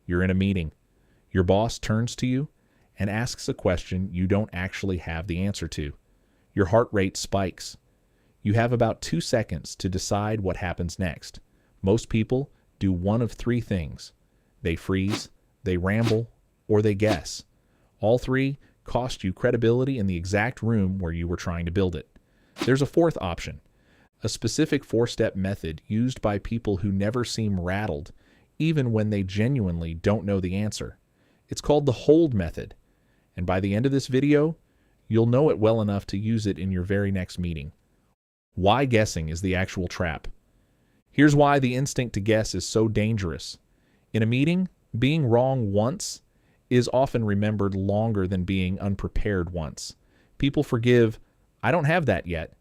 You're in a meeting. Your boss turns to you and asks a question you don't actually have the answer to. Your heart rate spikes. You have about 2 seconds to decide what happens next. Most people do one of 3 things. They freeze, they ramble, or they guess. All 3 cost you credibility in the exact room where you were trying to build it. There's a 4th option, a specific 4-step method used by people who never seem rattled, even when they genuinely don't know the answer. It's called the hold method, and by the end of this video, you'll know it well enough to use it in your very next meeting. Why guessing is the actual trap. Here's why the instinct to guess is so dangerous. In a meeting, being wrong once is often remembered longer than being unprepared once. People forgive, "I don't have that yet."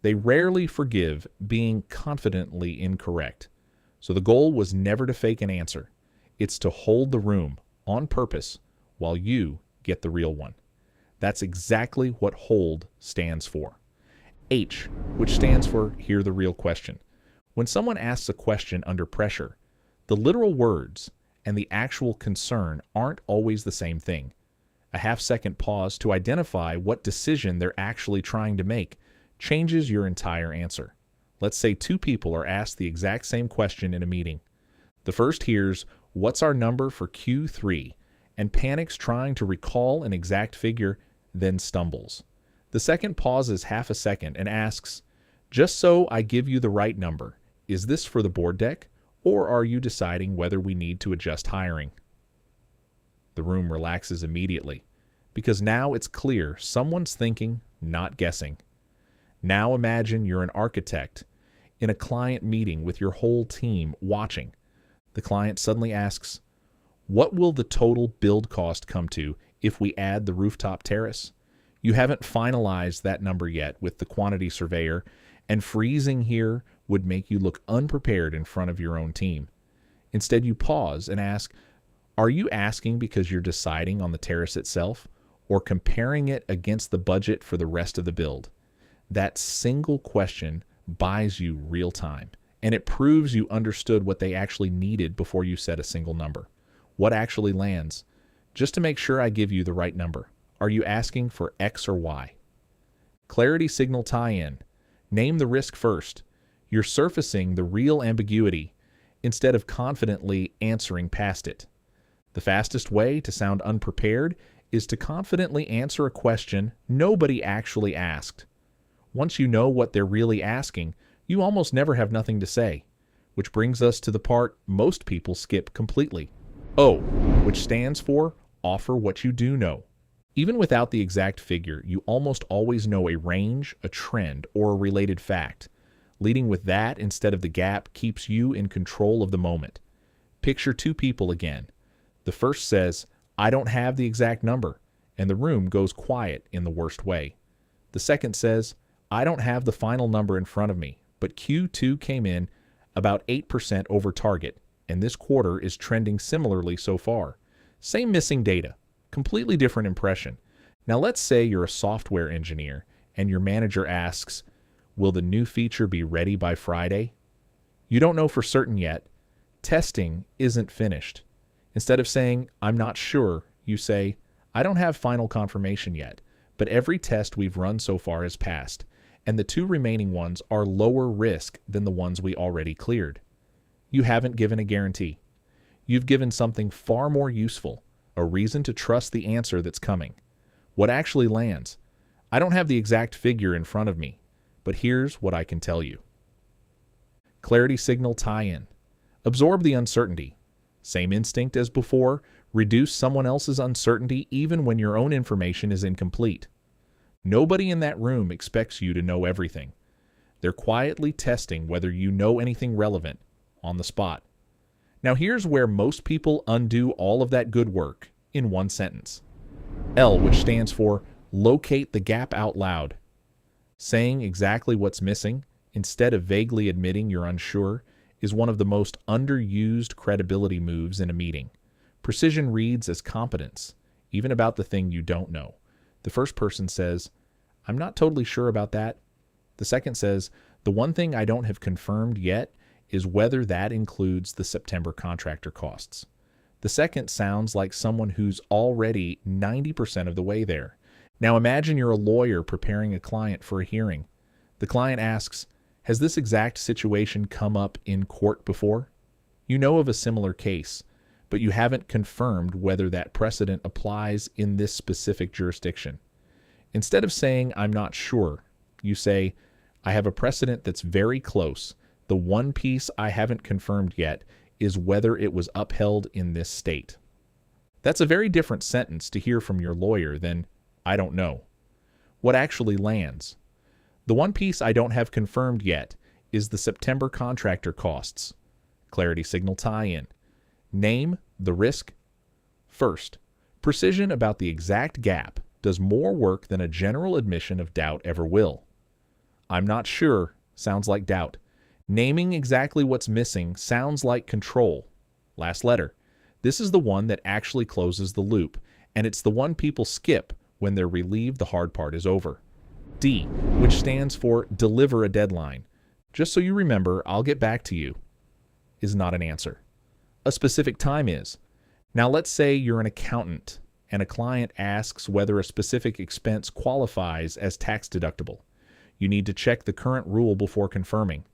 They rarely forgive being confidently incorrect. So the goal was never to fake an answer. It's to hold the room on purpose while you get the real one. That's exactly what hold stands for. H, which stands for hear the real question. When someone asks a question under pressure, the literal words and the actual concern aren't always the same thing. A half-second pause to identify what decision they're actually trying to make changes your entire answer. Let's say 2 people are asked the exact same question in a meeting. The first hears, "What's our number for Q3?" and panics trying to recall an exact figure, then stumbles. The second pauses half a second and asks, "Just so I give you the right number, is this for the board deck, or are you deciding whether we need to adjust hiring?" The room relaxes immediately, because now it's clear someone's thinking, not guessing. Now imagine you're an architect in a client meeting with your whole team watching. The client suddenly asks, "What will the total build cost come to if we add the rooftop terrace?" You haven't finalized that number yet with the quantity surveyor, and freezing here would make you look unprepared in front of your own team. Instead, you pause and ask, "Are you asking because you're deciding on the terrace itself, or comparing it against the budget for the rest of the build?" That single question buys you real time, and it proves you understood what they actually needed before you said a single number. What actually lands? Just to make sure I give you the right number, are you asking for X or Y? Clarity signal tie-in. Name the risk first. You're surfacing the real ambiguity instead of confidently answering past it. The fastest way to sound unprepared is to confidently answer a question nobody actually asked. Once you know what they're really asking, you almost never have nothing to say, which brings us to the part most people skip completely. O, which stands for offer what you do know. Even without the exact figure, you almost always know a range, a trend, or a related fact. Leading with that instead of the gap keeps you in control of the moment. Picture 2 people again. The first says, "I don't have the exact number," and the room goes quiet in the worst way. The second says, "I don't have the final number in front of me, but Q2 came in about 8% over target, and this quarter is trending similarly so far." Same missing data, completely different impression. Now let's say you're a software engineer and your manager asks, "Will the new feature be ready by Friday?" You don't know for certain yet. Testing isn't finished. Instead of saying, "I'm not sure," you say, "I don't have final confirmation yet, but every test we've run so far has passed, and the 2 remaining ones are lower risk than the ones we already cleared." You haven't given a guarantee. You've given something far more useful, a reason to trust the answer that's coming. What actually lands? "I don't have the exact figure in front of me, but here's what I can tell you." Clarity signal tie-in. Absorb the uncertainty. Same instinct as before, reduce someone else's uncertainty even when your own information is incomplete. Nobody in that room expects you to know everything. They're quietly testing whether you know anything relevant on the spot. Now here's where most people undo all of that good work in one sentence. L, which stands for locate the gap out loud. Saying exactly what's missing instead of vaguely admitting you're unsure is one of the most underused credibility moves in a meeting. Precision reads as competence, even about the thing you don't know. The first person says, "I'm not totally sure about that." The second says, "The one thing I don't have confirmed yet is whether that includes the September contractor costs." The second sounds like someone who's already 90% of the way there. Now imagine you're a lawyer preparing a client for a hearing. The client asks, "Has this exact situation come up in court before?" You know of a similar case, but you haven't confirmed whether that precedent applies in this specific jurisdiction. Instead of saying, "I'm not sure," you say, "I have a precedent that's very close. The one piece I haven't confirmed yet is whether it was upheld in this state." That's a very different sentence to hear from your lawyer than, "I don't know." What actually lands? The one piece I don't have confirmed yet is the September contractor costs. Clarity signal tie-in. Name the risk. First, precision about the exact gap does more work than a general admission of doubt ever will. "I'm not sure" sounds like doubt. Naming exactly what's missing sounds like control. Last letter. This is the one that actually closes the loop, and it's the one people skip when they're relieved the hard part is over. D, which stands for deliver a deadline. Just so you remember, "I'll get back to you," is not an answer. A specific time is. Now let's say you're an accountant and a client asks whether a specific expense qualifies as tax deductible. You need to check the current rule before confirming.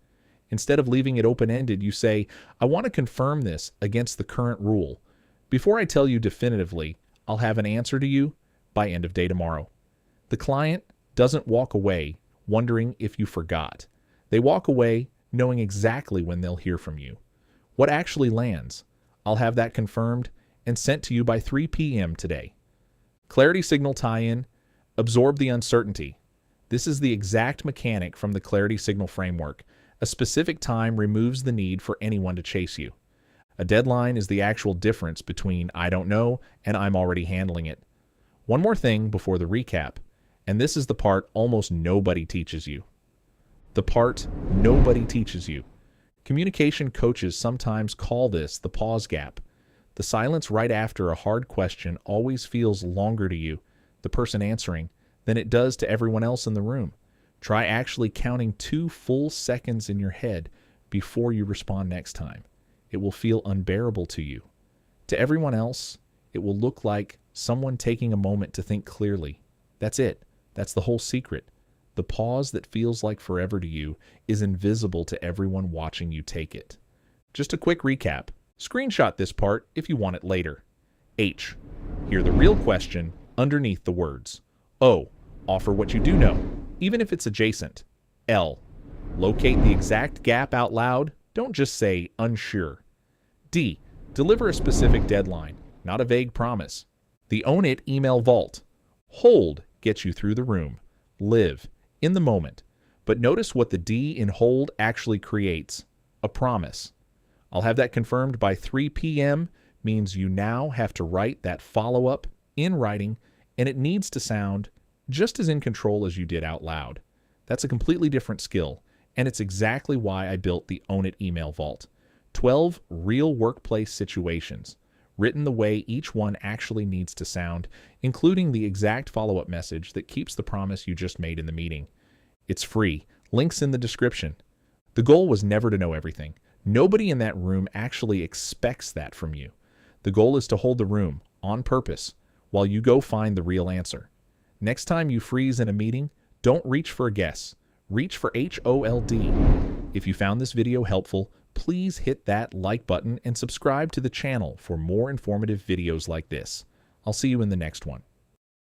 Instead of leaving it open-ended, you say, "I want to confirm this against the current rule. Before I tell you definitively, I'll have an answer to you by end of day tomorrow." The client doesn't walk away wondering if you forgot. They walk away knowing exactly when they'll hear from you. What actually lands? "I'll have that confirmed and sent to you by 3 p.m. today." Clarity signal tie-in. Absorb the uncertainty. This is the exact mechanic from the clarity signal framework. A specific time removes the need for anyone to chase you. A deadline is the actual difference between "I don't know" and "I'm already handling it." One more thing before the recap, and this is the part almost nobody teaches you. The part nobody teaches you. Communication coaches sometimes call this the pause gap. The silence right after a hard question always feels longer to you, the person answering, than it does to everyone else in the room. Try actually counting 2 full seconds in your head before you respond next time. It will feel unbearable to you. To everyone else, it will look like someone taking a moment to think clearly. That's it. That's the whole secret. The pause that feels like forever to you is invisible to everyone watching you take it. Just a quick recap. Screenshot this part if you want it later. H. Hear the real question underneath the words. O. Offer what you do know, even if it's adjacent. L. Locate the exact gap out loud. Don't just say unsure. D. Deliver a specific deadline, not a vague promise. The Own It email vault. Hold gets you through the room. Live in the moment. But notice what the D in hold actually creates. A promise. "I'll have that confirmed by 3 p.m. means you now have to write that follow-up in writing, and it needs to sound just as in control as you did out loud. That's a completely different skill, and it's exactly why I built the Own It email vault. 12 real workplace situations, written the way each one actually needs to sound, including the exact follow-up message that keeps the promise you just made in the meeting. It's free. Links in the description. The goal was never to know everything. Nobody in that room actually expects that from you. The goal is to hold the room, on purpose, while you go find the real answer. Next time you freeze in a meeting, don't reach for a guess. Reach for HOLD. If you found this video helpful, please hit that like button and subscribe to the channel for more informative videos like this. I'll see you in the next one.